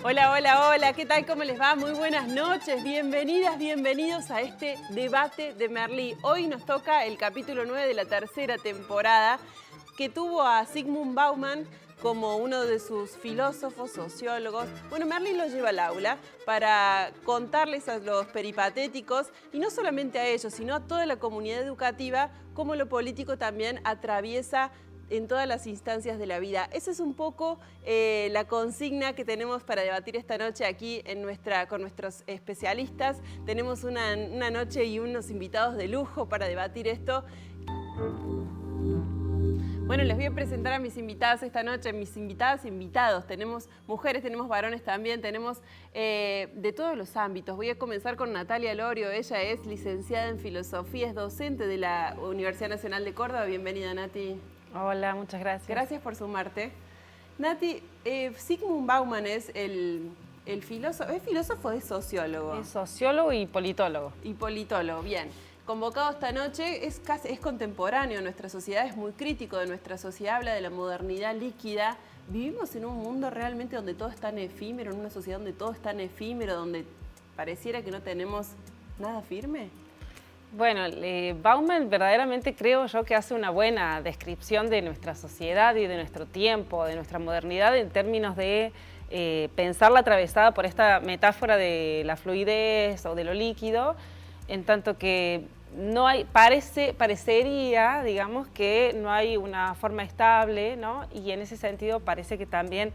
Hola, hola, hola, ¿qué tal? ¿Cómo les va? Muy buenas noches, bienvenidas, bienvenidos a este debate de Merlí. Hoy nos toca el capítulo 9 de la tercera temporada, que tuvo a Zygmunt Bauman como uno de sus filósofos, sociólogos. Bueno, Merlí los lleva al aula para contarles a los peripatéticos, y no solamente a ellos, sino a toda la comunidad educativa, cómo lo político también atraviesa en todas las instancias de la vida. Esa es un poco la consigna que tenemos para debatir esta noche aquí con nuestros especialistas. Tenemos una noche y unos invitados de lujo para debatir esto. Bueno, les voy a presentar a mis invitadas esta noche, mis invitadas e invitados. Tenemos mujeres, tenemos varones también, tenemos de todos los ámbitos. Voy a comenzar con Natalia Lorio. Ella es licenciada en Filosofía, es docente de la Universidad Nacional de Córdoba. Bienvenida, Nati. Hola, muchas gracias. Gracias por sumarte. Nati, Zygmunt Bauman es el filósofo, ¿es filósofo o es sociólogo? Es sociólogo y politólogo. Y politólogo, bien. Convocado esta noche, es contemporáneo, nuestra sociedad es muy crítico de nuestra sociedad, habla de la modernidad líquida. Vivimos en un mundo realmente donde todo es tan efímero, en una sociedad donde todo es tan efímero, donde pareciera que no tenemos nada firme. Bueno, Bauman verdaderamente creo yo que hace una buena descripción de nuestra sociedad y de nuestro tiempo, de nuestra modernidad en términos de pensarla atravesada por esta metáfora de la fluidez o de lo líquido, en tanto que no hay, parecería, digamos, que no hay una forma estable, ¿no? Y en ese sentido parece que también,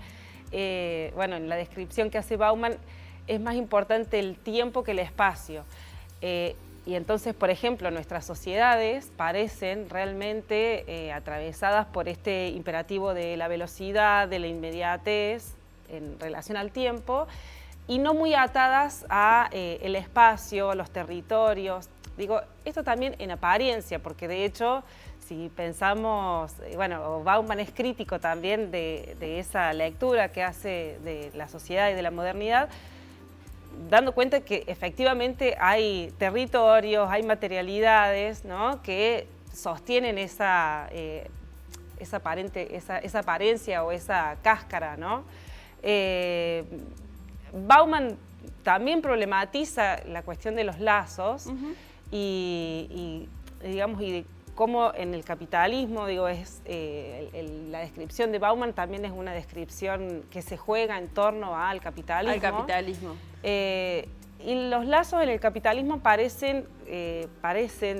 bueno, en la descripción que hace Bauman es más importante el tiempo que el espacio. Y entonces, por ejemplo, nuestras sociedades parecen realmente atravesadas por este imperativo de la velocidad, de la inmediatez en relación al tiempo, y no muy atadas a el espacio, los territorios. Digo, esto también en apariencia, porque de hecho, si pensamos, bueno, Bauman es crítico también de esa lectura que hace de la sociedad y de la modernidad, dando cuenta que efectivamente hay territorios, hay materialidades, ¿no?, que sostienen esa apariencia o esa cáscara, ¿no? Bauman también problematiza la cuestión de los lazos y de cómo en el capitalismo, digo, la descripción de Bauman también es una descripción que se juega en torno al capitalismo. Al capitalismo. Y los lazos en el capitalismo parecen,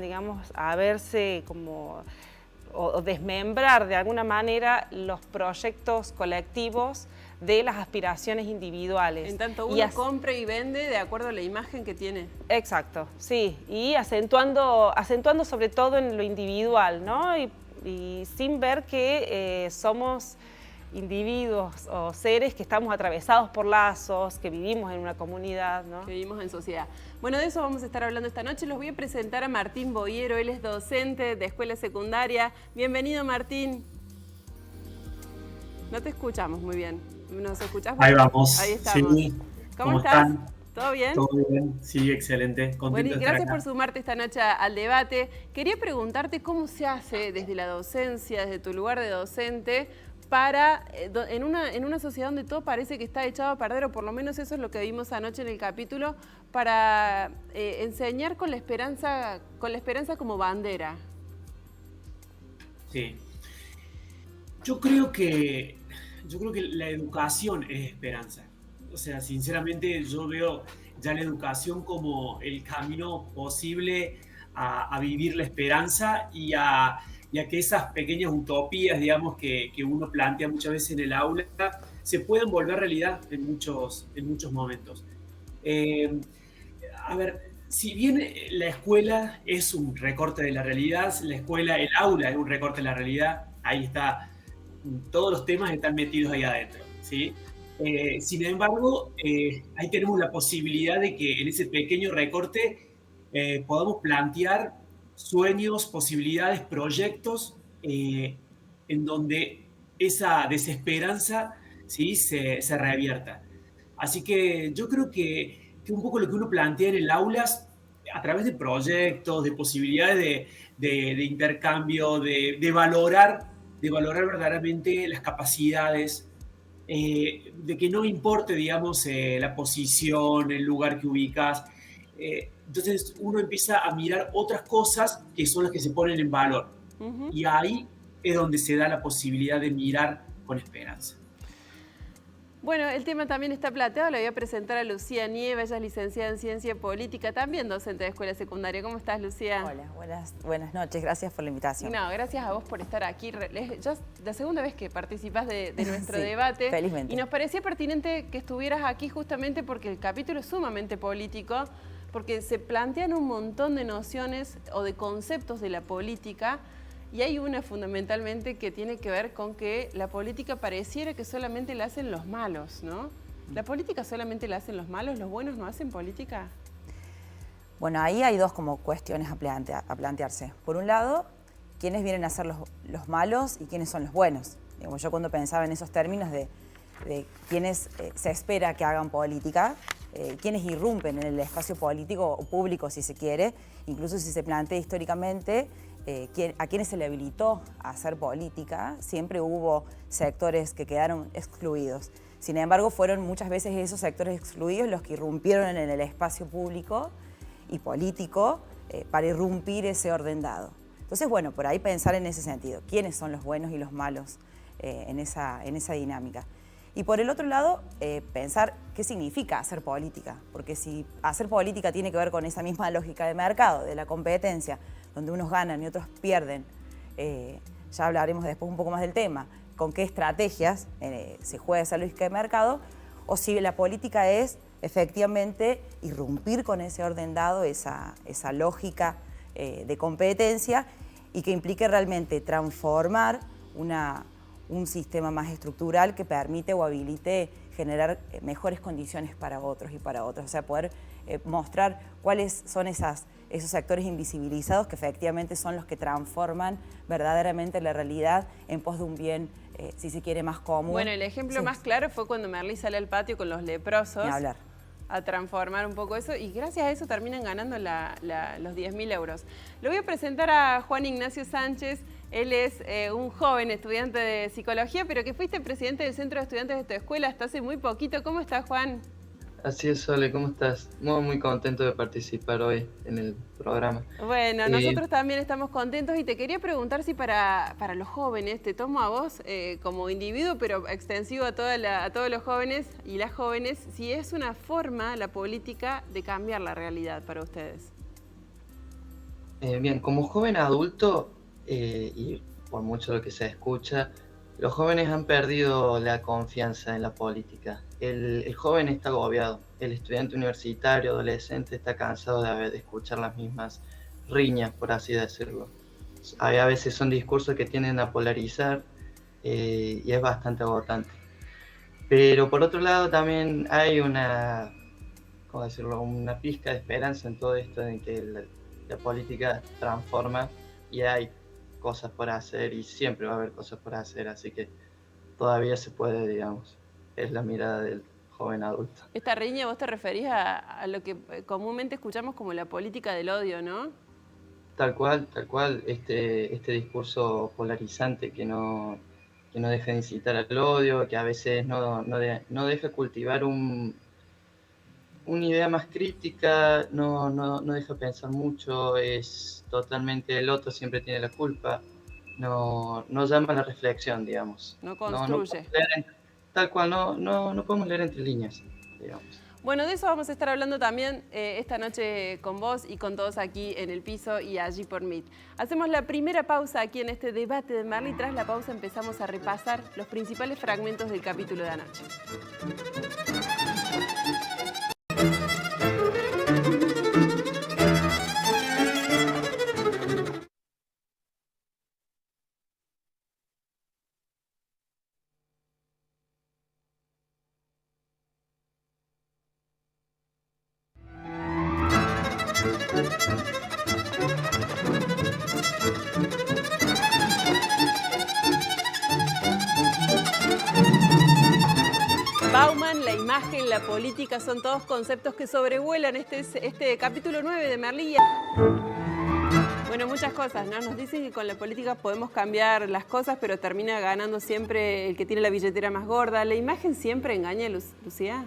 digamos, haberse como o desmembrar de alguna manera los proyectos colectivos de las aspiraciones individuales. En tanto uno compra y vende de acuerdo a la imagen que tiene. Exacto, sí, y acentuando sobre todo en lo individual, ¿no? Y sin ver que somos individuos o seres que estamos atravesados por lazos, que vivimos en una comunidad, ¿no? Que vivimos en sociedad. Bueno, de eso vamos a estar hablando esta noche. Los voy a presentar a Martín Bohiero. Él es docente de escuela secundaria. Bienvenido, Martín. No te escuchamos muy bien. ¿Nos escuchás? Ahí vamos. Ahí estamos. Sí. ¿Cómo estás? Están? ¿Todo bien? Todo bien, sí, excelente. Contento Bueno, y de estar gracias acá. por sumarte esta noche al debate. Quería preguntarte cómo se hace desde la docencia, desde tu lugar de docente, para, en una sociedad donde todo parece que está echado a perder, o por lo menos eso es lo que vimos anoche en el capítulo, para enseñar con la esperanza como bandera. Sí. Yo creo que la educación es esperanza. O sea, sinceramente yo veo ya la educación como el camino posible a vivir la esperanza y a que esas pequeñas utopías, digamos, que uno plantea muchas veces en el aula, se pueden volver realidad en muchos momentos. A ver, si bien la escuela es un recorte de la realidad, el aula es un recorte de la realidad, ahí está, todos los temas están metidos ahí adentro, ¿sí? Sin embargo, ahí tenemos la posibilidad de que en ese pequeño recorte podamos plantear sueños, posibilidades, proyectos en donde esa desesperanza, ¿sí?, se revierta. Así que yo creo que un poco lo que uno plantea en el aula, a través de proyectos, de posibilidades de intercambio, de valorar verdaderamente las capacidades, de que no importe, digamos, la posición, el lugar que ubicas. Entonces uno empieza a mirar otras cosas que son las que se ponen en valor. Y ahí es donde se da la posibilidad de mirar con esperanza. Bueno, el tema también está planteado. Le voy a presentar a Lucía Nieva. Ella es licenciada en Ciencia Política, también docente de escuela secundaria. ¿Cómo estás, Lucía? Hola, buenas noches. Gracias por la invitación. No, gracias a vos por estar aquí. Ya la segunda vez que participás de nuestro sí, debate. Felizmente. Y nos parecía pertinente que estuvieras aquí justamente porque el capítulo es sumamente político, porque se plantean un montón de nociones o de conceptos de la política. Y hay una fundamentalmente que tiene que ver con que la política pareciera que solamente la hacen los malos, ¿no? ¿La política solamente la hacen los malos? ¿Los buenos no hacen política? Bueno, ahí hay dos como cuestiones a plantearse. Por un lado, ¿quiénes vienen a ser los malos y quiénes son los buenos? Digamos, yo cuando pensaba en esos términos de quiénes se espera que hagan política, quiénes irrumpen en el espacio político o público, si se quiere, incluso si se plantea históricamente, a quienes se le habilitó a hacer política, siempre hubo sectores que quedaron excluidos. Sin embargo, fueron muchas veces esos sectores excluidos los que irrumpieron en el espacio público y político para irrumpir ese orden dado. Entonces, bueno, por ahí pensar en ese sentido, quiénes son los buenos y los malos en esa dinámica. Y por el otro lado, pensar qué significa hacer política, porque si hacer política tiene que ver con esa misma lógica de mercado, de la competencia, donde unos ganan y otros pierden, ya hablaremos después un poco más del tema, con qué estrategias se juega esa lógica de mercado, o si la política es efectivamente irrumpir con ese orden dado, esa lógica de competencia y que implique realmente transformar un sistema más estructural que permite o habilite generar mejores condiciones para otros y para otros. O sea, poder mostrar cuáles son esos sectores invisibilizados que efectivamente son los que transforman verdaderamente la realidad en pos de un bien, si se quiere, más común. Bueno, el ejemplo más claro fue cuando Merlí sale al patio con los leprosos. Ni hablar. A transformar un poco eso y gracias a eso terminan ganando los 10.000 euros. Le voy a presentar a Juan Ignacio Sánchez. Él es un joven estudiante de psicología, pero que fuiste presidente del Centro de Estudiantes de tu escuela hasta hace muy poquito. ¿Cómo estás, Juan? Así es, Sole, ¿cómo estás? Muy contento de participar hoy en el programa. Bueno, nosotros también estamos contentos y te quería preguntar si para los jóvenes, te tomo a vos como individuo, pero extensivo a todos los jóvenes y las jóvenes, si es una forma, la política, de cambiar la realidad para ustedes. Bien, como joven adulto, y por mucho lo que se escucha, los jóvenes han perdido la confianza en la política. El joven está agobiado, el estudiante universitario, adolescente, está cansado de escuchar las mismas riñas, por así decirlo. A veces son discursos que tienden a polarizar y es bastante agotante. Pero por otro lado también hay una pizca de esperanza en todo esto, en que la política transforma y hay cosas por hacer y siempre va a haber cosas por hacer, así que todavía se puede, digamos, es la mirada del joven adulto. Esta riña vos te referís a lo que comúnmente escuchamos como la política del odio, ¿no? Tal cual, este discurso polarizante que no deja de incitar al odio, que a veces no deja cultivar una idea más crítica, no deja pensar mucho, es totalmente el otro siempre tiene la culpa, no llama a la reflexión, digamos. No construye. Tal cual, no podemos leer entre líneas, digamos. Bueno, de eso vamos a estar hablando también esta noche con vos y con todos aquí en el piso y allí por Meet. Hacemos la primera pausa aquí en este debate de Merlí. Tras la pausa empezamos a repasar los principales fragmentos del capítulo de anoche. Bauman, la imagen, la política, son todos conceptos que sobrevuelan este capítulo 9 de Merlí. Bueno, muchas cosas, ¿no? Nos dicen que con la política podemos cambiar las cosas, pero termina ganando siempre el que tiene la billetera más gorda. ¿La imagen siempre engaña, Lucía?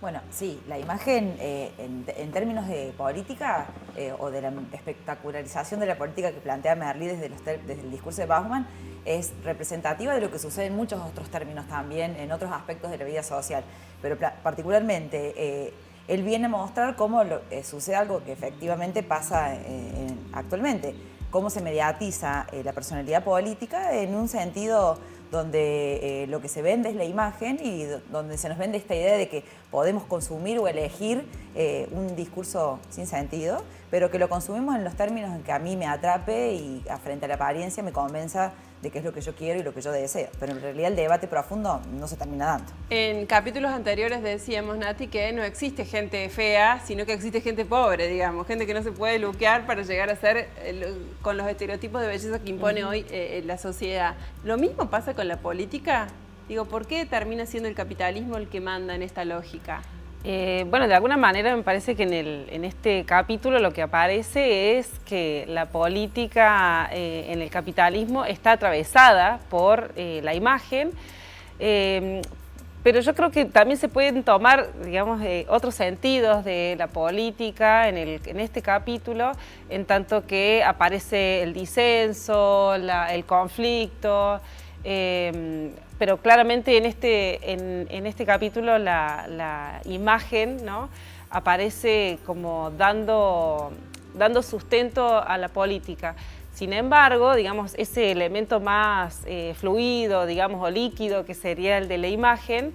Bueno, sí, la imagen en términos de política o de la espectacularización de la política que plantea Merlí desde el discurso de Bauman es representativa de lo que sucede en muchos otros términos también, en otros aspectos de la vida social. Pero particularmente él viene a mostrar cómo sucede algo que efectivamente pasa actualmente, cómo se mediatiza la personalidad política en un sentido donde lo que se vende es la imagen y donde se nos vende esta idea de que podemos consumir o elegir un discurso sin sentido, pero que lo consumimos en los términos en que a mí me atrape y frente a la apariencia me convenza de qué es lo que yo quiero y lo que yo deseo. Pero en realidad el debate profundo no se termina dando. En capítulos anteriores decíamos, Nati, que no existe gente fea, sino que existe gente pobre, digamos, gente que no se puede luquear para llegar a ser con los estereotipos de belleza que impone hoy la sociedad. ¿Lo mismo pasa con la política? Digo, ¿por qué termina siendo el capitalismo el que manda en esta lógica? Bueno, de alguna manera me parece que en este capítulo lo que aparece es que la política en el capitalismo está atravesada por la imagen, pero yo creo que también se pueden tomar, digamos, otros sentidos de la política en este capítulo, en tanto que aparece el disenso, el conflicto. Pero claramente en este capítulo la imagen, ¿no?, aparece como dando sustento a la política. Sin embargo, digamos, ese elemento más fluido, digamos, o líquido, que sería el de la imagen,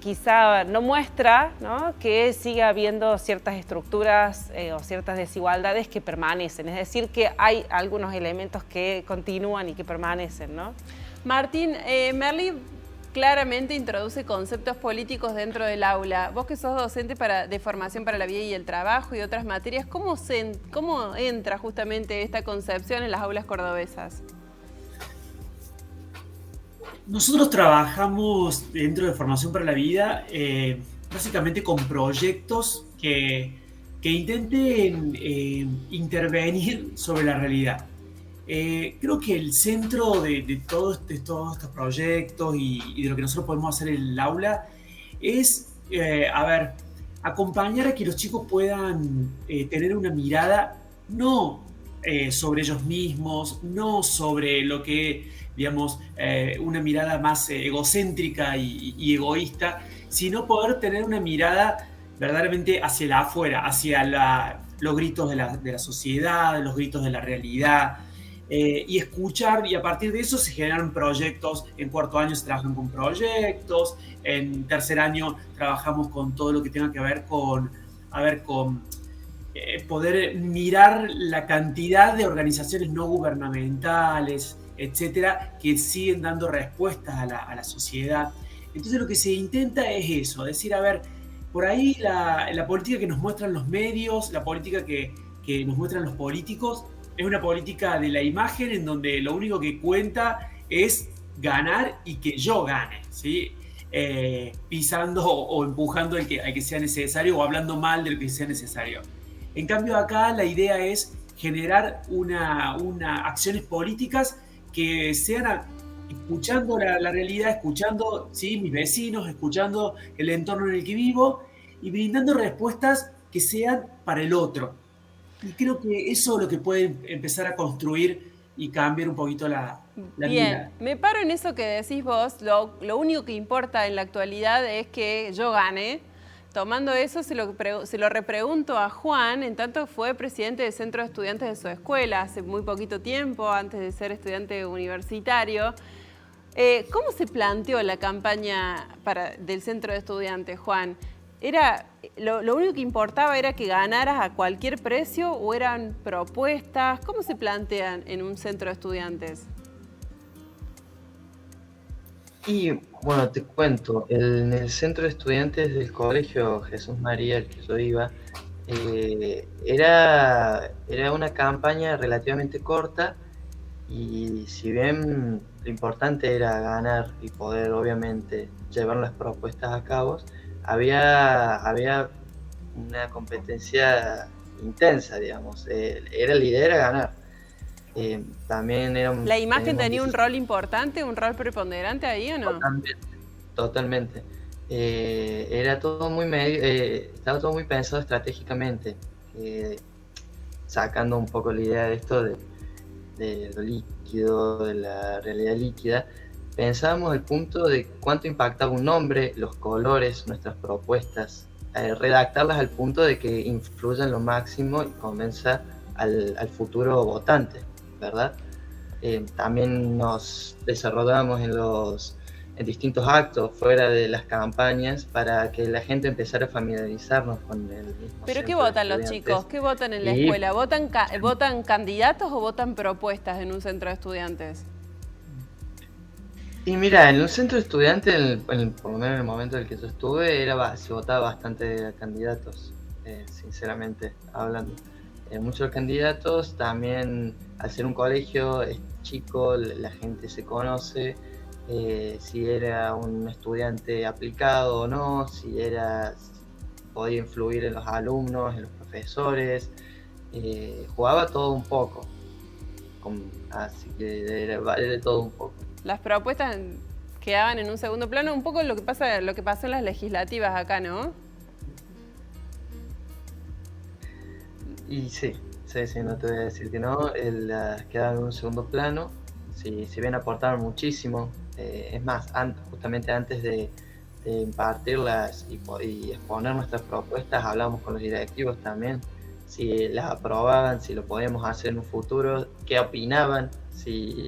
quizá no muestra, ¿no?, que siga habiendo ciertas estructuras o ciertas desigualdades que permanecen. Es decir, que hay algunos elementos que continúan y que permanecen, ¿no? Martín, Merlí claramente introduce conceptos políticos dentro del aula. Vos que sos docente de formación para la vida y el trabajo y otras materias, ¿cómo entra justamente esta concepción en las aulas cordobesas? Nosotros trabajamos dentro de Formación para la Vida básicamente con proyectos que intenten intervenir sobre la realidad. Creo que el centro de todos estos proyectos y de lo que nosotros podemos hacer en el aula es, acompañar a que los chicos puedan tener una mirada no sobre ellos mismos, no sobre lo que, digamos, una mirada más egocéntrica y egoísta, sino poder tener una mirada verdaderamente hacia la afuera, hacia los gritos de la sociedad, los gritos de la realidad. Y escuchar, y a partir de eso se generan proyectos. En cuarto año se trabajan con proyectos, en tercer año trabajamos con todo lo que tenga que ver con poder mirar la cantidad de organizaciones no gubernamentales, etcétera, que siguen dando respuestas a la sociedad. Entonces lo que se intenta es eso, decir, por ahí la política que nos muestran los medios, la política que nos muestran los políticos, es una política de la imagen en donde lo único que cuenta es ganar y que yo gane, ¿sí? Pisando o empujando al que sea necesario o hablando mal del que sea necesario. En cambio acá la idea es generar acciones políticas que sean escuchando la realidad, escuchando, ¿sí?, mis vecinos, escuchando el entorno en el que vivo y brindando respuestas que sean para el otro. Y creo que eso es lo que puede empezar a construir y cambiar un poquito la vida. Bien, me paro en eso que decís vos. Lo único que importa en la actualidad es que yo gane. Tomando eso, se lo repregunto a Juan, en tanto fue presidente del centro de estudiantes de su escuela hace muy poquito tiempo, antes de ser estudiante universitario. ¿Cómo se planteó la campaña del centro de estudiantes, Juan? ¿Lo único que importaba era que ganaras a cualquier precio o eran propuestas? ¿Cómo se plantean en un centro de estudiantes? Y bueno, te cuento, en el centro de estudiantes del colegio Jesús María, al que yo iba, era una campaña relativamente corta y si bien lo importante era ganar y poder obviamente llevar las propuestas a cabo, había una competencia intensa, digamos. Era la idea era ganar. También era ¿La imagen tenía un rol importante, un rol preponderante ahí o no? Totalmente. Era todo muy estaba todo muy pensado estratégicamente, sacando un poco la idea de esto de lo líquido, de la realidad líquida. Pensábamos el punto de cuánto impactaba un nombre, los colores, nuestras propuestas, redactarlas al punto de que influyan lo máximo y convenza al futuro votante, ¿verdad? También nos desarrollamos en distintos actos fuera de las campañas para que la gente empezara a familiarizarnos con el mismo. ¿Pero qué votan los chicos? ¿Qué votan en la escuela? ¿Votan candidatos o votan propuestas en un centro de estudiantes? Y mira, en un centro de estudiantes, por lo menos en el momento en el que yo estuve, se votaba bastante candidatos, sinceramente hablando. Muchos candidatos, también al ser un colegio es chico, la gente se conoce, si era un estudiante aplicado o no, podía influir en los alumnos, en los profesores, jugaba todo un poco, así que era de todo un poco. Las propuestas quedaban en un segundo plano, un poco lo que pasó en las legislativas acá, ¿no? Y sí, no te voy a decir que no, quedaban en un segundo plano, si bien aportaron muchísimo. Es más, justamente antes de impartirlas y exponer nuestras propuestas, hablamos con los directivos también, si las aprobaban, si lo podíamos hacer en un futuro, qué opinaban, si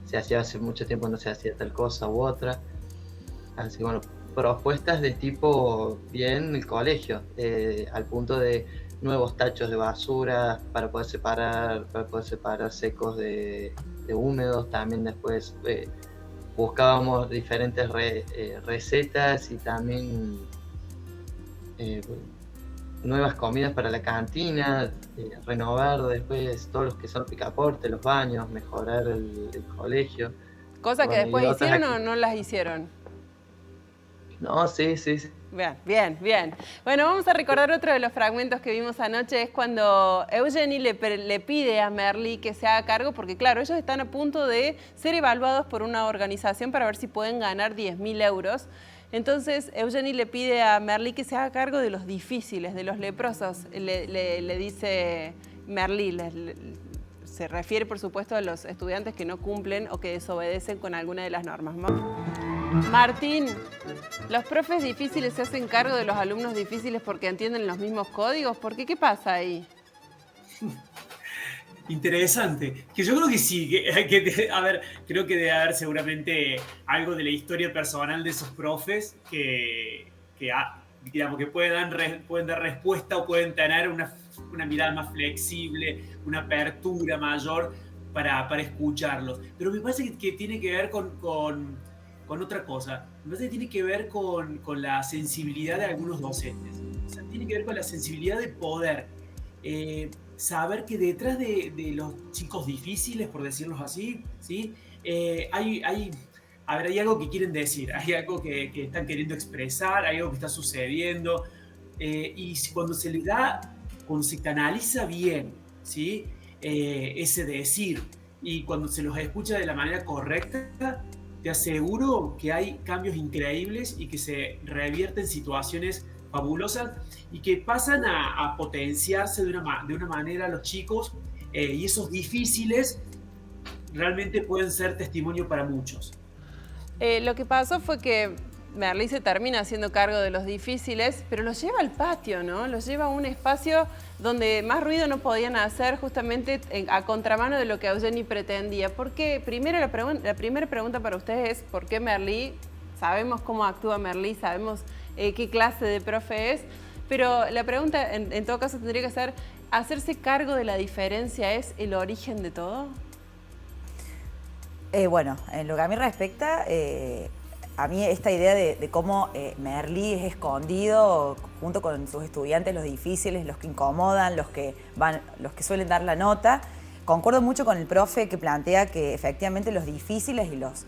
se hacía hace mucho tiempo no se hacía tal cosa u otra. Así que bueno, propuestas de tipo bien el colegio, al punto de nuevos tachos de basura para poder separar secos de húmedos. También después buscábamos diferentes recetas y también nuevas comidas para la cantina, renovar después todos los que son picaporte, los baños, mejorar el colegio. ¿Cosas que después hicieron o no las hicieron? No, sí. Bien. Bueno, vamos a recordar otro de los fragmentos que vimos anoche, es cuando Eugenie le pide a Merlí que se haga cargo, porque claro, ellos están a punto de ser evaluados por una organización para ver si pueden ganar 10.000 euros. Entonces Eugenie le pide a Merlí que se haga cargo de los difíciles, de los leprosos. Le dice Merlí, se refiere por supuesto a los estudiantes que no cumplen o que desobedecen con alguna de las normas. Martín, ¿los profes difíciles se hacen cargo de los alumnos difíciles porque entienden los mismos códigos? ¿Por qué? ¿Qué pasa ahí? Interesante. Que yo creo que sí. A ver, creo que debe haber seguramente algo de la historia personal de esos profes que pueden dar respuesta o pueden tener una mirada más flexible, una apertura mayor para escucharlos. Pero me parece que tiene que ver con otra cosa. Me parece que tiene que ver con la sensibilidad de algunos docentes. O sea, tiene que ver con la sensibilidad de poder saber que detrás de los chicos difíciles, por decirlos así, ¿sí? Hay algo que quieren decir, hay algo que están queriendo expresar, hay algo que está sucediendo. Y cuando se canaliza bien, ¿sí? Ese decir, y cuando se los escucha de la manera correcta, te aseguro que hay cambios increíbles y que se revierten situaciones fabulosas y que pasan a potenciarse de una manera los chicos, y esos difíciles realmente pueden ser testimonio para muchos. Lo que pasó fue que Merlí se termina haciendo cargo de los difíciles, pero los lleva al patio, ¿no? Los lleva a un espacio donde más ruido no podían hacer, justamente a contramano de lo que Eugenie pretendía. Porque primero la primera pregunta para ustedes es ¿por qué Merlí? Sabemos cómo actúa Merlí, sabemos qué clase de profe es, pero la pregunta en todo caso tendría que ser, ¿hacerse cargo de la diferencia es el origen de todo? Bueno, en lo que a mí respecta, a mí esta idea de cómo Merlí es escondido junto con sus estudiantes, los difíciles, los que incomodan, los que suelen dar la nota, concuerdo mucho con el profe que plantea que efectivamente los difíciles y los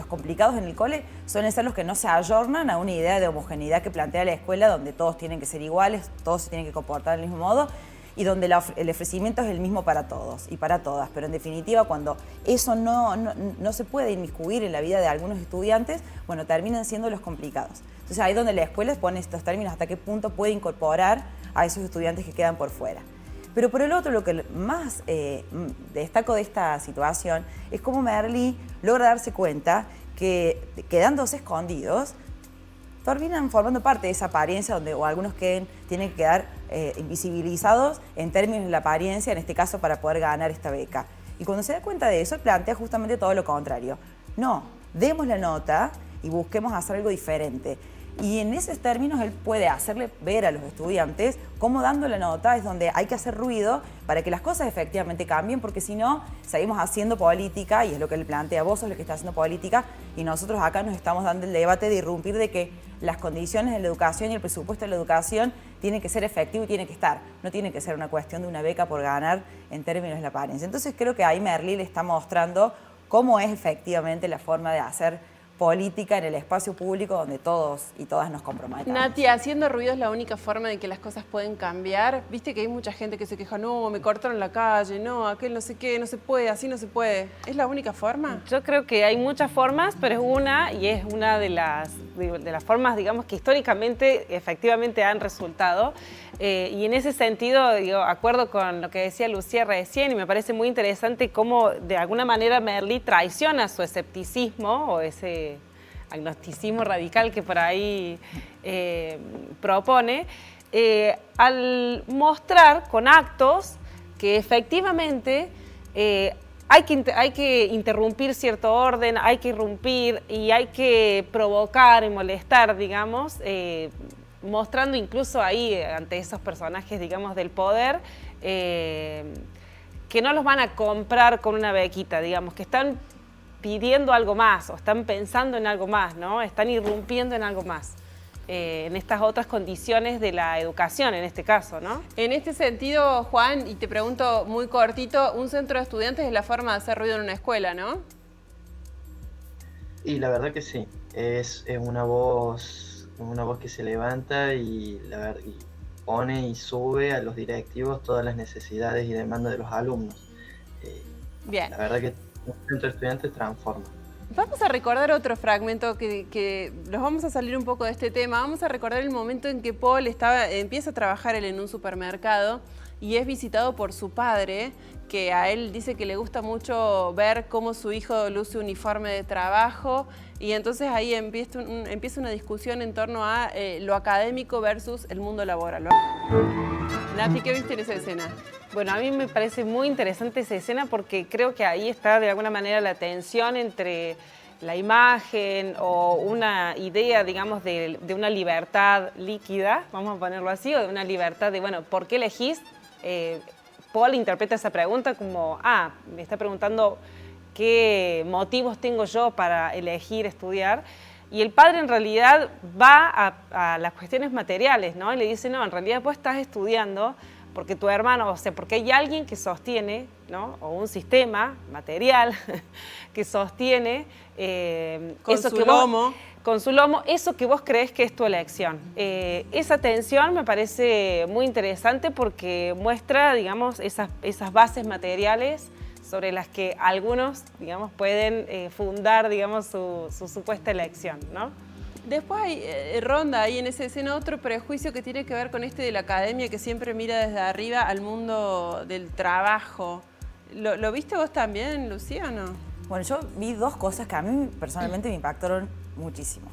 complicados en el cole suelen ser los que no se ayornan a una idea de homogeneidad que plantea la escuela, donde todos tienen que ser iguales, todos se tienen que comportar del mismo modo. y donde el ofrecimiento es el mismo para todos y para todas. Pero en definitiva, cuando eso no se puede inmiscuir en la vida de algunos estudiantes, bueno, terminan siendo los complicados. Entonces ahí es donde la escuela pone estos términos, hasta qué punto puede incorporar a esos estudiantes que quedan por fuera. Pero por el otro, lo que más destaco de esta situación es cómo Merli logra darse cuenta que, quedándose escondidos, terminan formando parte de esa apariencia o algunos tienen que quedar invisibilizados en términos de la apariencia, en este caso para poder ganar esta beca. Y cuando se da cuenta de eso, plantea justamente todo lo contrario. No, demos la nota y busquemos hacer algo diferente. Y en esos términos él puede hacerle ver a los estudiantes cómo dando la nota es donde hay que hacer ruido para que las cosas efectivamente cambien, porque si no, seguimos haciendo política, y es lo que él plantea, vos sos lo que está haciendo política, y nosotros acá nos estamos dando el debate de irrumpir de que las condiciones de la educación y el presupuesto de la educación tienen que ser efectivos y tienen que estar. No tiene que ser una cuestión de una beca por ganar en términos de la apariencia. Entonces creo que ahí Merli le está mostrando cómo es efectivamente la forma de hacer política en el espacio público donde todos y todas nos comprometamos. Nati, haciendo ruido es la única forma de que las cosas pueden cambiar. Viste que hay mucha gente que se queja, no, me cortaron la calle, no, aquel no sé qué, no se puede, así no se puede. ¿Es la única forma? Yo creo que hay muchas formas, pero es una de las formas, digamos, que históricamente efectivamente han resultado. Y en ese sentido, digo, acuerdo con lo que decía Lucía recién, y me parece muy interesante cómo de alguna manera Merli traiciona su escepticismo o ese agnosticismo radical que por ahí propone, al mostrar con actos que efectivamente hay que interrumpir cierto orden, hay que irrumpir y hay que provocar y molestar, digamos, mostrando incluso ahí ante esos personajes, digamos, del poder, que no los van a comprar con una bequita, digamos, que están pidiendo algo más o están pensando en algo más, ¿no? Están irrumpiendo en algo más, en estas otras condiciones de la educación, en este caso, ¿no? En este sentido, Juan, y te pregunto muy cortito, un centro de estudiantes es la forma de hacer ruido en una escuela, ¿no? Y la verdad que sí, es una voz que se levanta y pone y sube a los directivos todas las necesidades y demandas de los alumnos. Bien. La verdad que un centro de estudiantes transforma. Vamos a recordar otro fragmento que nos vamos a salir un poco de este tema. Vamos a recordar el momento en que Paul empieza a trabajar en un supermercado y es visitado por su padre, que a él dice que le gusta mucho ver cómo su hijo luce uniforme de trabajo, y entonces ahí empieza una discusión en torno a lo académico versus el mundo laboral. Nati, ¿qué viste en esa escena? Bueno, a mí me parece muy interesante esa escena porque creo que ahí está de alguna manera la tensión entre la imagen o una idea, digamos, de una libertad líquida, vamos a ponerlo así, o de una libertad de, bueno, ¿por qué elegís? Paul interpreta esa pregunta como, me está preguntando qué motivos tengo yo para elegir estudiar. Y el padre en realidad va a las cuestiones materiales, ¿no? Y le dice, no, en realidad vos estás estudiando porque tu hermano, o sea, porque hay alguien que sostiene, ¿no? O un sistema material que sostiene con su lomo, eso que vos crees que es tu elección. Esa tensión me parece muy interesante porque muestra, digamos, esas bases materiales sobre las que algunos, digamos, pueden fundar, digamos, su supuesta elección, ¿no? Después ronda ahí en esa escena otro prejuicio que tiene que ver con de la academia que siempre mira desde arriba al mundo del trabajo. ¿Lo viste vos también, Lucía, o no? Bueno, yo vi dos cosas que a mí personalmente me impactaron muchísimo.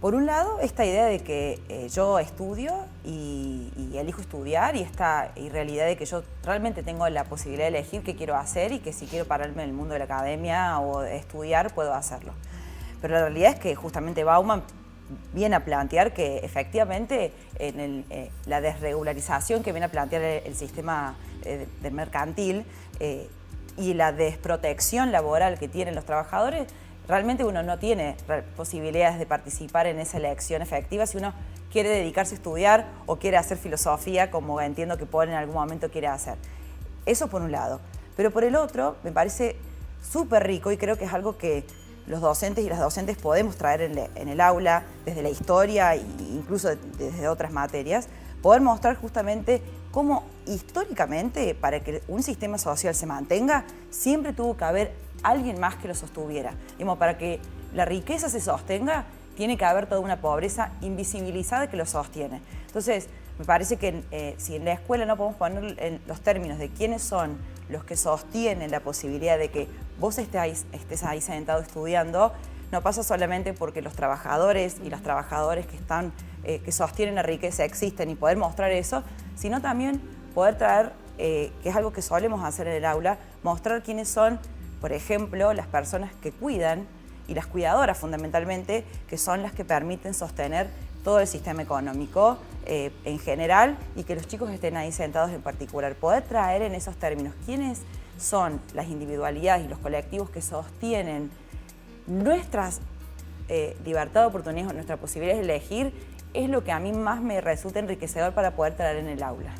Por un lado, esta idea de que yo estudio y elijo estudiar y esta irrealidad de que yo realmente tengo la posibilidad de elegir qué quiero hacer y que si quiero pararme en el mundo de la academia o estudiar, puedo hacerlo. Pero la realidad es que justamente Bauman viene a plantear que efectivamente la desregularización que viene a plantear el sistema del mercantil y la desprotección laboral que tienen los trabajadores, realmente uno no tiene posibilidades de participar en esa elección efectiva si uno quiere dedicarse a estudiar o quiere hacer filosofía, como entiendo que Paul en algún momento quiere hacer. Eso por un lado. Pero por el otro, me parece súper rico y creo que es algo que los docentes y las docentes podemos traer en el aula, desde la historia e incluso desde otras materias, poder mostrar justamente cómo históricamente, para que un sistema social se mantenga, siempre tuvo que haber alguien más que lo sostuviera. Digamos, para que la riqueza se sostenga, tiene que haber toda una pobreza invisibilizada que lo sostiene. Entonces, me parece que si en la escuela no podemos poner en los términos de quiénes son los que sostienen la posibilidad de que vos estés ahí sentado estudiando, no pasa solamente porque los trabajadores y las trabajadoras que sostienen la riqueza existen y poder mostrar eso, sino también poder traer, que es algo que solemos hacer en el aula, mostrar quiénes son, por ejemplo, las personas que cuidan y las cuidadoras fundamentalmente, que son las que permiten sostener todo el sistema económico en general y que los chicos estén ahí sentados en particular. Poder traer en esos términos quiénes son las individualidades y los colectivos que sostienen nuestras libertad de oportunidades o nuestra posibilidad de elegir es lo que a mí más me resulta enriquecedor para poder traer en el aula.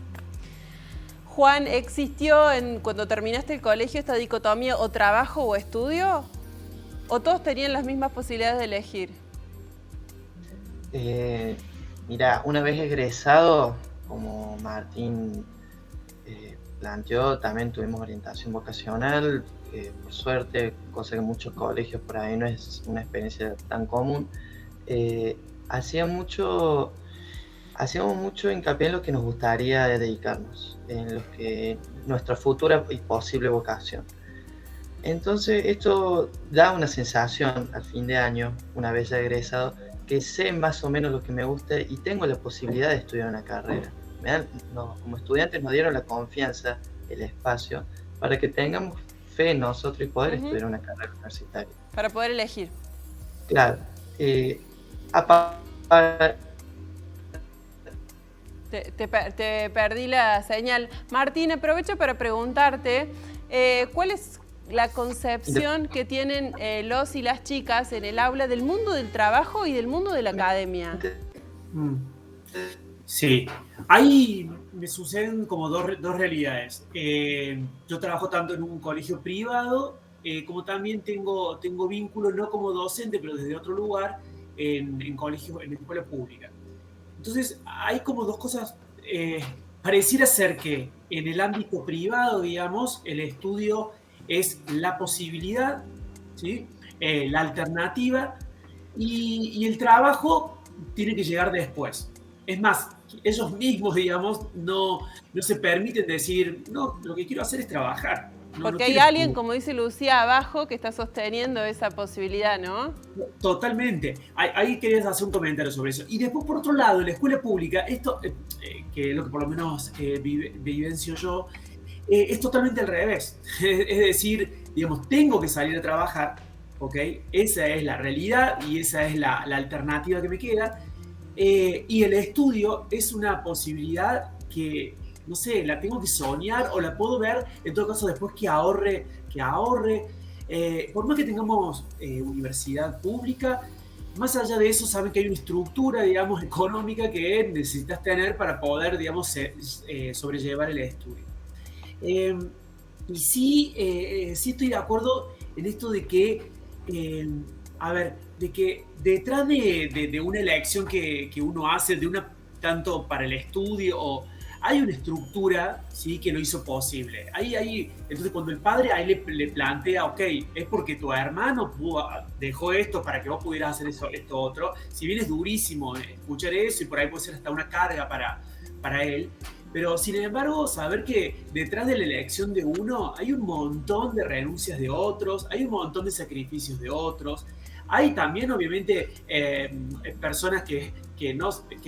Juan, ¿existió cuando terminaste el colegio esta dicotomía o trabajo o estudio? ¿O todos tenían las mismas posibilidades de elegir? Mira, una vez egresado, como Martín planteó, también tuvimos orientación vocacional, por suerte, cosa que en muchos colegios por ahí no es una experiencia tan común. Hacíamos mucho hincapié en lo que nos gustaría dedicarnos, en lo que nuestra futura y posible vocación. Entonces esto da una sensación al fin de año, una vez ya egresado, que sé más o menos lo que me gusta y tengo la posibilidad de estudiar una carrera. Como estudiantes nos dieron la confianza, el espacio, para que tengamos fe en nosotros y poder estudiar una carrera universitaria. Para poder elegir. Claro. Te perdí la señal. Martín, aprovecho para preguntarte, ¿cuál es la concepción que tienen los y las chicas en el aula del mundo del trabajo y del mundo de la academia? Sí, ahí me suceden como dos realidades. Yo trabajo tanto en un colegio privado, como también tengo vínculos, no como docente, pero desde otro lugar, en colegio, en escuela pública. Entonces, hay como dos cosas. Pareciera ser que en el ámbito privado, digamos, el estudio es la posibilidad, ¿sí? La alternativa, y el trabajo tiene que llegar después. Es más, ellos mismos, digamos, no se permiten decir, no, lo que quiero hacer es trabajar. Porque hay alguien, como dice Lucía, abajo que está sosteniendo esa posibilidad, ¿no? Totalmente. Ahí querías hacer un comentario sobre eso. Y después, por otro lado, en la escuela pública, esto, que es lo que por lo menos vivencio yo, es totalmente al revés. Es decir, digamos, tengo que salir a trabajar, ¿ok? Esa es la realidad y esa es la alternativa que me queda. Y el estudio es una posibilidad que, no sé, la tengo que soñar o la puedo ver, en todo caso, después que ahorre. Por más que tengamos universidad pública, más allá de eso, saben que hay una estructura, digamos, económica que necesitas tener para poder, digamos, sobrellevar el estudio. Y sí estoy de acuerdo en esto de que, de que detrás de una elección que uno hace, tanto para el estudio, hay una estructura, ¿sí?, que lo hizo posible. Entonces, cuando el padre ahí le plantea, ok, es porque tu hermano dejó esto para que vos pudieras hacer esto otro, si bien es durísimo escuchar eso y por ahí puede ser hasta una carga para él, pero sin embargo, saber que detrás de la elección de uno hay un montón de renuncias de otros, hay un montón de sacrificios de otros. Hay también, obviamente, personas que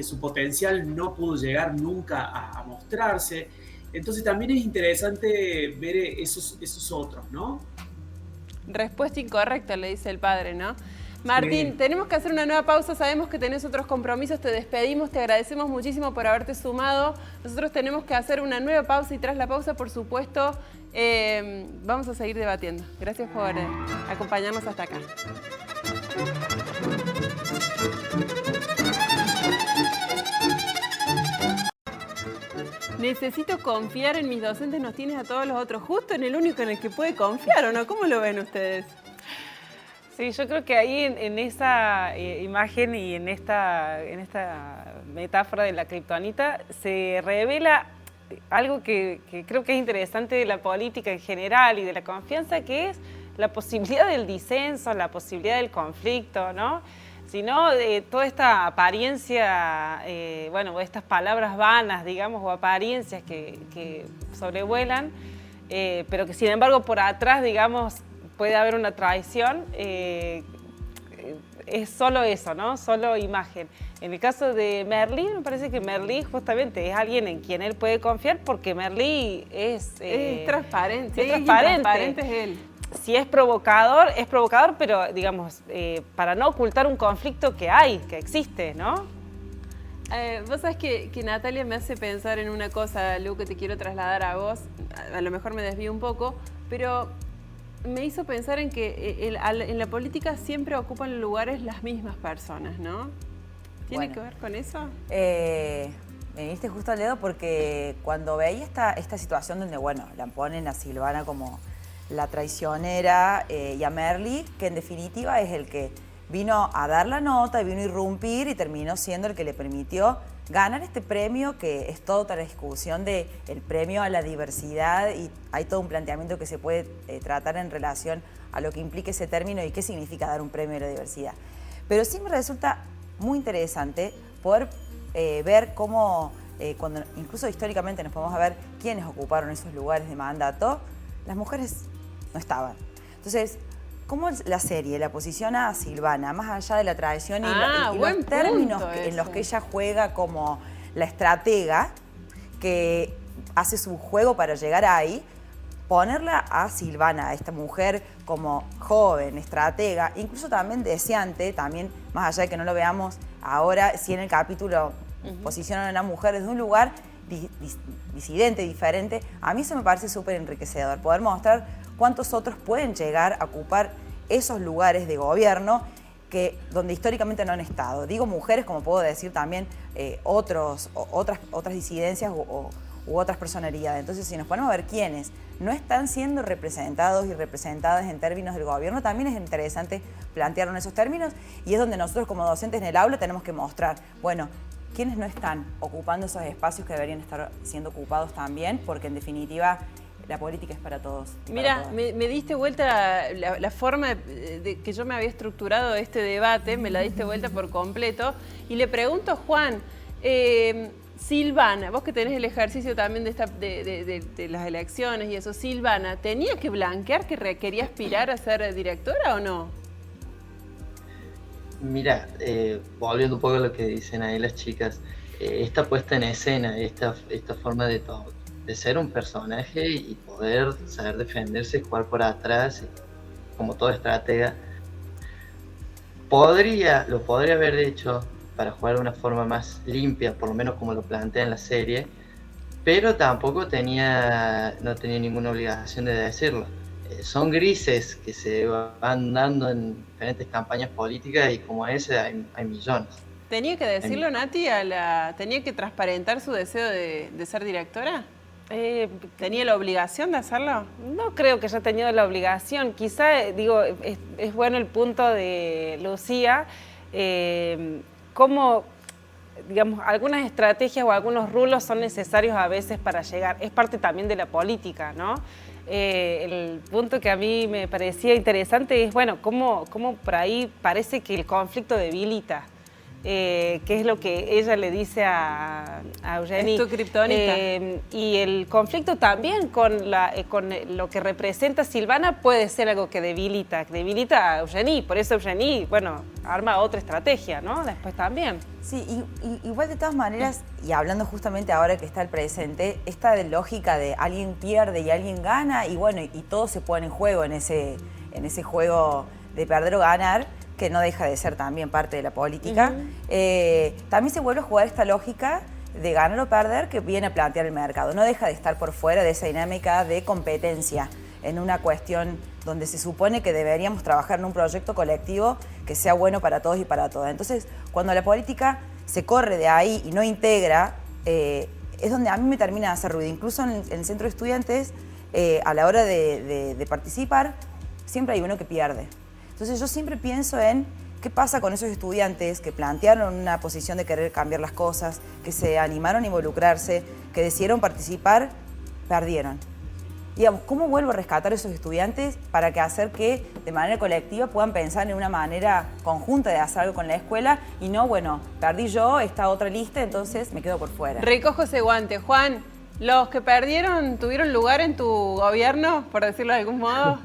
su potencial no pudo llegar nunca a mostrarse. Entonces también es interesante ver esos otros, ¿no? Respuesta incorrecta, le dice el padre, ¿no? Martín, tenemos que hacer una nueva pausa, sabemos que tenés otros compromisos, te despedimos, te agradecemos muchísimo por haberte sumado. Nosotros tenemos que hacer una nueva pausa y tras la pausa, por supuesto, vamos a seguir debatiendo. Gracias por acompañarnos hasta acá. Necesito confiar en mis docentes, nos tienes a todos los otros justo en el único en el que puede confiar, ¿o no? ¿Cómo lo ven ustedes? Sí, yo creo que ahí en esa imagen y en esta metáfora de la kriptonita se revela algo que creo que es interesante de la política en general y de la confianza, que es la posibilidad del disenso, la posibilidad del conflicto, ¿no? Si no, toda esta apariencia, bueno, estas palabras vanas, digamos, o apariencias que sobrevuelan, pero que sin embargo por atrás, digamos, puede haber una traición, es solo eso, ¿no? Solo imagen. En el caso de Merlí, me parece que Merlí justamente es alguien en quien él puede confiar, porque Merlí es transparente. Es transparente. Es él. Si es provocador, pero digamos, para no ocultar un conflicto que existe, ¿no? Vos sabés que Natalia me hace pensar en una cosa, Lu, que te quiero trasladar a vos. A lo mejor me desvío un poco, pero me hizo pensar en que en la política siempre ocupan lugares las mismas personas, ¿no? ¿Tiene que ver con eso? Me viniste justo al dedo porque cuando veía esta situación donde, bueno, la ponen a Silvana como la traicionera y a Merlí, que en definitiva es el que vino a dar la nota, vino a irrumpir y terminó siendo el que le permitió ganar este premio, que es toda otra discusión del premio a la diversidad, y hay todo un planteamiento que se puede tratar en relación a lo que implica ese término y qué significa dar un premio a la diversidad. Pero sí me resulta muy interesante poder ver cómo, cuando incluso históricamente nos podemos ver quiénes ocuparon esos lugares de mandato, las mujeres no estaban. Entonces, ¿cómo la serie la posiciona a Silvana, más allá de la tradición y los términos en los que ella juega como la estratega, que hace su juego para llegar ahí, ponerla a Silvana, a esta mujer como joven, estratega, incluso también deseante, también más allá de que no lo veamos ahora, sí en el capítulo posicionan a la mujer desde un lugar disidente, diferente, a mí eso me parece súper enriquecedor, poder mostrar cuántos otros pueden llegar a ocupar esos lugares de gobierno donde históricamente no han estado. Digo mujeres, como puedo decir también otras disidencias u otras personalidades. Entonces, si nos ponemos a ver quiénes no están siendo representados y representadas en términos del gobierno, también es interesante plantearlo en esos términos, y es donde nosotros como docentes en el aula tenemos que mostrar, bueno, quiénes no están ocupando esos espacios que deberían estar siendo ocupados también, porque en definitiva la política es para todos. Mira, me diste vuelta la forma de que yo me había estructurado este debate, me la diste vuelta por completo, y le pregunto a Juan, Silvana, vos que tenés el ejercicio también de las elecciones y eso, Silvana, ¿tenía que blanquear que quería aspirar a ser directora o no? Mira, volviendo un poco a lo que dicen ahí las chicas, esta puesta en escena, esta forma de ser un personaje y poder saber defenderse, jugar por atrás, como todo estratega, lo podría haber hecho para jugar de una forma más limpia, por lo menos como lo plantea en la serie, pero tampoco no tenía ninguna obligación de decirlo. Son grises que se van dando en diferentes campañas políticas, y como ese hay millones. ¿Tenía que decirlo, Nati? ¿Tenía que transparentar su deseo de ser directora? ¿Tenía la obligación de hacerlo? No creo que haya tenido la obligación. Quizá, digo, es bueno el punto de Lucía, cómo, digamos, algunas estrategias o algunos rulos son necesarios a veces para llegar. Es parte también de la política, ¿no? El punto que a mí me parecía interesante es, bueno, cómo por ahí parece que el conflicto debilita. Que es lo que ella le dice a Eugenie. Es tu kriptonita. Y el conflicto también con lo que representa Silvana puede ser algo que debilita a Eugenie. Por eso Eugenie, bueno, arma otra estrategia, ¿no? Después también. Sí, igual de todas maneras, y hablando justamente ahora que está el presente, esta lógica de alguien pierde y alguien gana, y bueno, y todo se pone en juego en ese juego de perder o ganar, que no deja de ser también parte de la política. También se vuelve a jugar esta lógica de ganar o perder que viene a plantear el mercado. No deja de estar por fuera de esa dinámica de competencia en una cuestión donde se supone que deberíamos trabajar en un proyecto colectivo que sea bueno para todos y para todas. Entonces, cuando la política se corre de ahí y no integra, es donde a mí me termina de hacer ruido. Incluso en el centro de estudiantes, a la hora de participar, siempre hay uno que pierde. Entonces yo siempre pienso en ¿Qué pasa con esos estudiantes que plantearon una posición de querer cambiar las cosas, que se animaron a involucrarse, que decidieron participar, perdieron? Digamos, ¿cómo vuelvo a rescatar a esos estudiantes para hacer que de manera colectiva puedan pensar en una manera conjunta de hacer algo con la escuela y no, bueno, perdí yo, esta otra lista, entonces me quedo por fuera? Recojo ese guante. Juan, ¿los que perdieron tuvieron lugar en tu gobierno, por decirlo de algún modo?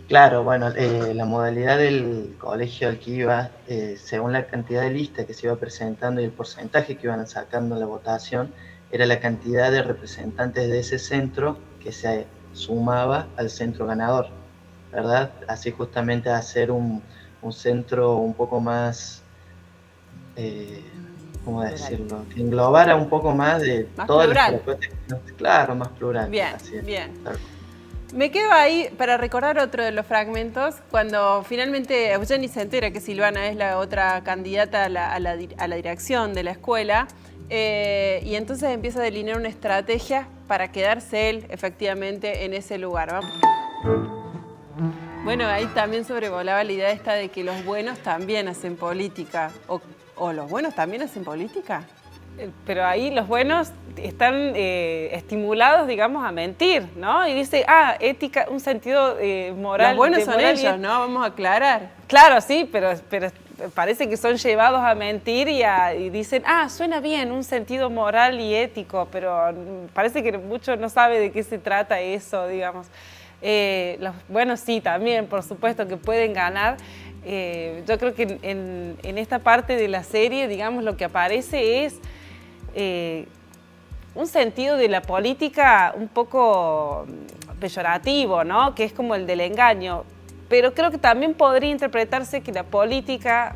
Claro, bueno, la modalidad del colegio al que iba, según la cantidad de listas que se iba presentando y el porcentaje que iban sacando en la votación, era la cantidad de representantes de ese centro que se sumaba al centro ganador, ¿verdad? Así justamente hacer un centro un poco más, ¿cómo decirlo? Que englobara un poco más de más todas plural. las propuestas. Claro, más plural. Bien, así es. bien. Claro. Me quedo ahí para recordar otro de los fragmentos, cuando finalmente Eugeni se entera que Silvana es la otra candidata a la dirección de la escuela, y entonces empieza a delinear una estrategia para quedarse él efectivamente en ese lugar. Vamos. Bueno, ahí también sobrevolaba la idea esta de que los buenos también hacen política, o los buenos también hacen política. Pero ahí los buenos están estimulados, digamos, a mentir, ¿no? Y dice, ética, un sentido moral. Los buenos son moral ellos, ¿no? Vamos a aclarar. Claro, sí, pero parece que son llevados a mentir y dicen, suena bien, un sentido moral y ético, pero parece que mucho no sabe de qué se trata eso, digamos. Los buenos sí, también, por supuesto, que pueden ganar. Yo creo que en esta parte de la serie, digamos, lo que aparece es un sentido de la política un poco peyorativo, ¿no? Que es como el del engaño. Pero creo que también podría interpretarse que la política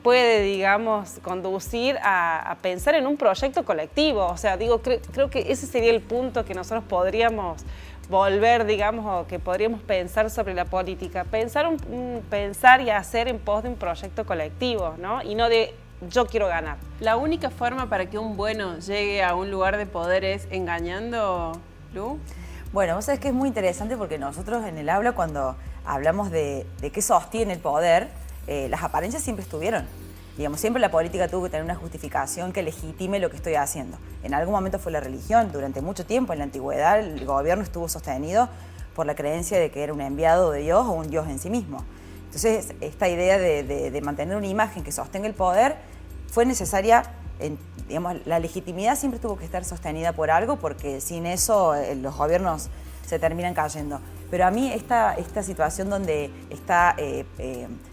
puede, digamos, conducir a pensar en un proyecto colectivo. O sea, digo, creo que ese sería el punto que nosotros podríamos volver, digamos, o que podríamos pensar sobre la política. Pensar y hacer en pos de un proyecto colectivo, ¿no? Y no de yo quiero ganar. ¿La única forma para que un bueno llegue a un lugar de poder es engañando, Lu? Bueno, vos sabés que es muy interesante porque nosotros en el aula, cuando hablamos de qué sostiene el poder, las apariencias siempre estuvieron. Digamos, siempre la política tuvo que tener una justificación que legitime lo que estoy haciendo. En algún momento fue la religión. Durante mucho tiempo, en la antigüedad, el gobierno estuvo sostenido por la creencia de que era un enviado de Dios o un Dios en sí mismo. Entonces, esta idea de mantener una imagen que sostenga el poder fue necesaria. Digamos, la legitimidad siempre tuvo que estar sostenida por algo, porque sin eso los gobiernos se terminan cayendo. Pero a mí esta situación donde está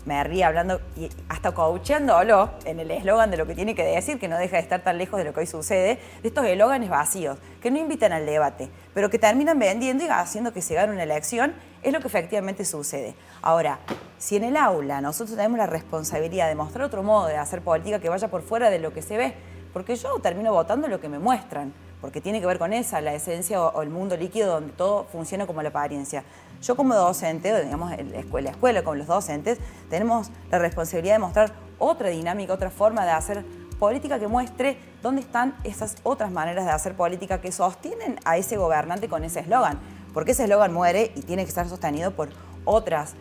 Merli hablando y hasta coacheándolo en el eslogan de lo que tiene que decir, que no deja de estar tan lejos de lo que hoy sucede, de estos eslóganes vacíos, que no invitan al debate, pero que terminan vendiendo y haciendo que se gane una elección, es lo que efectivamente sucede. Ahora, si en el aula nosotros tenemos la responsabilidad de mostrar otro modo de hacer política que vaya por fuera de lo que se ve, porque yo termino votando lo que me muestran, porque tiene que ver con esa, la esencia o el mundo líquido donde todo funciona como la apariencia. Yo como docente, o digamos la escuela con los docentes, tenemos la responsabilidad de mostrar otra dinámica, otra forma de hacer política que muestre dónde están esas otras maneras de hacer política que sostienen a ese gobernante con ese eslogan, porque ese eslogan muere y tiene que estar sostenido por otras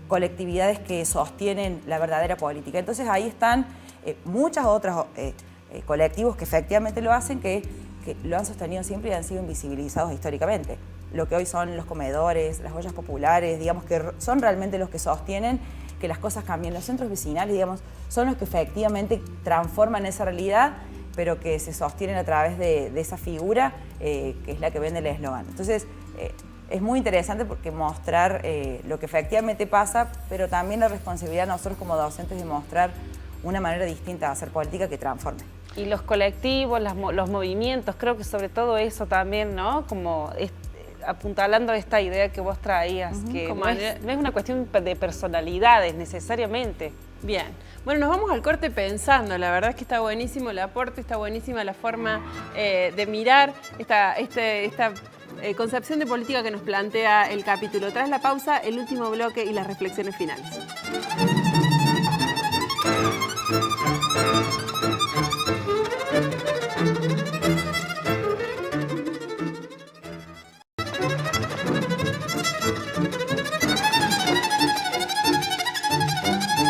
colectividades que sostienen la verdadera política. Entonces ahí están muchas otras colectivos que efectivamente lo hacen, que lo han sostenido siempre y han sido invisibilizados históricamente. Lo que hoy son los comedores, las ollas populares, digamos que son realmente los que sostienen que las cosas cambien. Los centros vecinales, digamos, son los que efectivamente transforman esa realidad, pero que se sostienen a través de esa figura que es la que vende el eslogan. Entonces, es muy interesante porque mostrar lo que efectivamente pasa, pero también la responsabilidad de nosotros como docentes de mostrar una manera distinta de hacer política que transforme. Y los colectivos, los movimientos, creo que sobre todo eso también, ¿no? Como apuntalando esta idea que vos traías, que no es una cuestión de personalidades necesariamente. Bien, bueno, nos vamos al corte pensando, la verdad es que está buenísimo el aporte, está buenísima la forma de mirar esta concepción de política que nos plantea el capítulo. Tras la pausa, el último bloque y las reflexiones finales.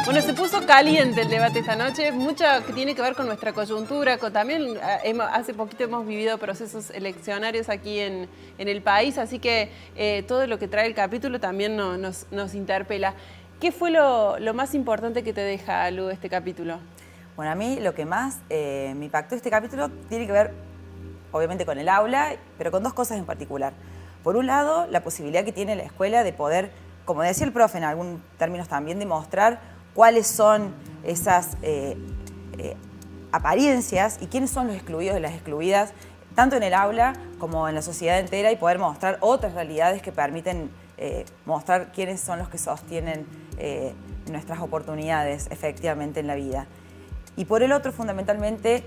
Bueno, se puso caliente el debate esta noche, mucho que tiene que ver con nuestra coyuntura, también hace poquito hemos vivido procesos eleccionarios aquí en el país, así que todo lo que trae el capítulo también nos interpela. ¿Qué fue lo más importante que te deja, Lu, este capítulo? Bueno, a mí lo que más me impactó este capítulo tiene que ver, obviamente, con el aula, pero con dos cosas en particular. Por un lado, la posibilidad que tiene la escuela de poder, como decía el profe en algunos términos también, demostrar cuáles son esas apariencias y quiénes son los excluidos y las excluidas, tanto en el aula como en la sociedad entera, y poder mostrar otras realidades que permiten mostrar quiénes son los que sostienen nuestras oportunidades efectivamente en la vida. Y por el otro, fundamentalmente,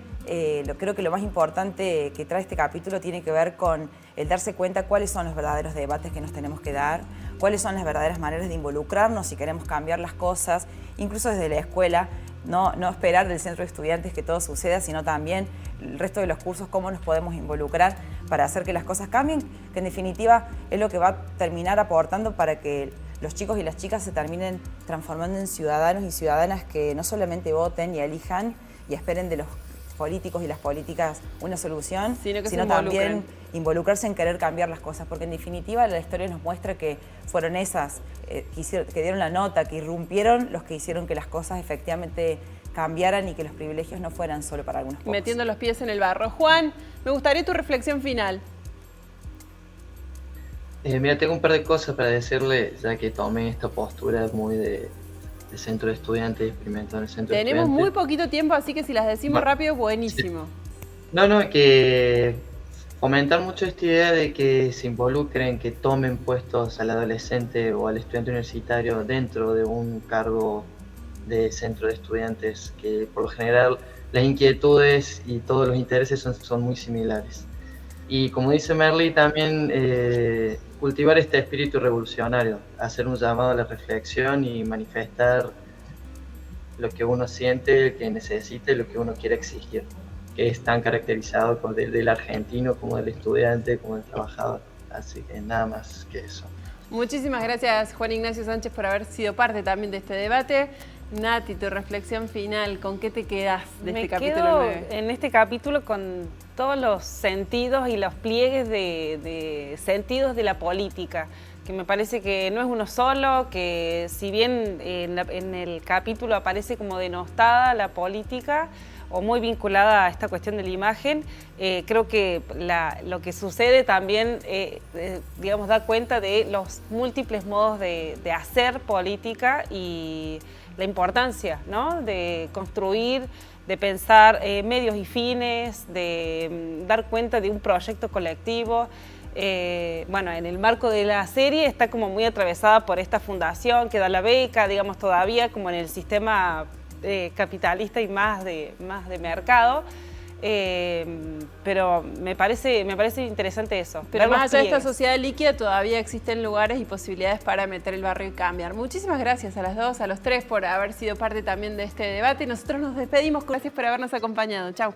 creo que lo más importante que trae este capítulo tiene que ver con el darse cuenta cuáles son los verdaderos debates que nos tenemos que dar, cuáles son las verdaderas maneras de involucrarnos si queremos cambiar las cosas, incluso desde la escuela, no esperar del centro de estudiantes que todo suceda, sino también el resto de los cursos, cómo nos podemos involucrar para hacer que las cosas cambien, que en definitiva es lo que va a terminar aportando para que los chicos y las chicas se terminen transformando en ciudadanos y ciudadanas que no solamente voten y elijan y esperen de los políticos y las políticas una solución, sino también involucrarse en querer cambiar las cosas, porque en definitiva la historia nos muestra que fueron esas que dieron la nota, que irrumpieron, los que hicieron que las cosas efectivamente cambiaran y que los privilegios no fueran solo para algunos pocos. Metiendo los pies en el barro. Juan, me gustaría tu reflexión final. Mira, tengo un par de cosas para decirle, ya que tomé esta postura muy de centro de estudiantes, experimentando en el centro de estudiantes. Tenemos muy poquito tiempo, así que si las decimos rápido, buenísimo. Sí. No, que fomentar mucho esta idea de que se involucren, que tomen puestos al adolescente o al estudiante universitario dentro de un cargo de centro de estudiantes, que por lo general las inquietudes y todos los intereses son muy similares. Y como dice Merly, también cultivar este espíritu revolucionario, hacer un llamado a la reflexión y manifestar lo que uno siente, que necesita y lo que uno quiere exigir, que es tan caracterizado del argentino como del estudiante, como del trabajador. Así que nada más que eso. Muchísimas gracias, Juan Ignacio Sánchez, por haber sido parte también de este debate. Nati, tu reflexión final, ¿con qué te quedas de este capítulo 9? En este capítulo con todos los sentidos y los pliegues de sentidos de la política, que me parece que no es uno solo, que si bien en el capítulo aparece como denostada la política o muy vinculada a esta cuestión de la imagen, creo que lo que sucede también, digamos, da cuenta de los múltiples modos de hacer política y la importancia, ¿no?, de construir, de pensar medios y fines, de dar cuenta de un proyecto colectivo. Bueno, en el marco de la serie está como muy atravesada por esta fundación que da la beca, digamos, todavía como en el sistema capitalista y más de mercado. Pero me parece interesante eso. Pero más allá de esta sociedad líquida todavía existen lugares y posibilidades para meter el barrio y cambiar. Muchísimas gracias a las dos, a los tres por haber sido parte también de este debate. Nosotros nos despedimos. Gracias por habernos acompañado. Chau.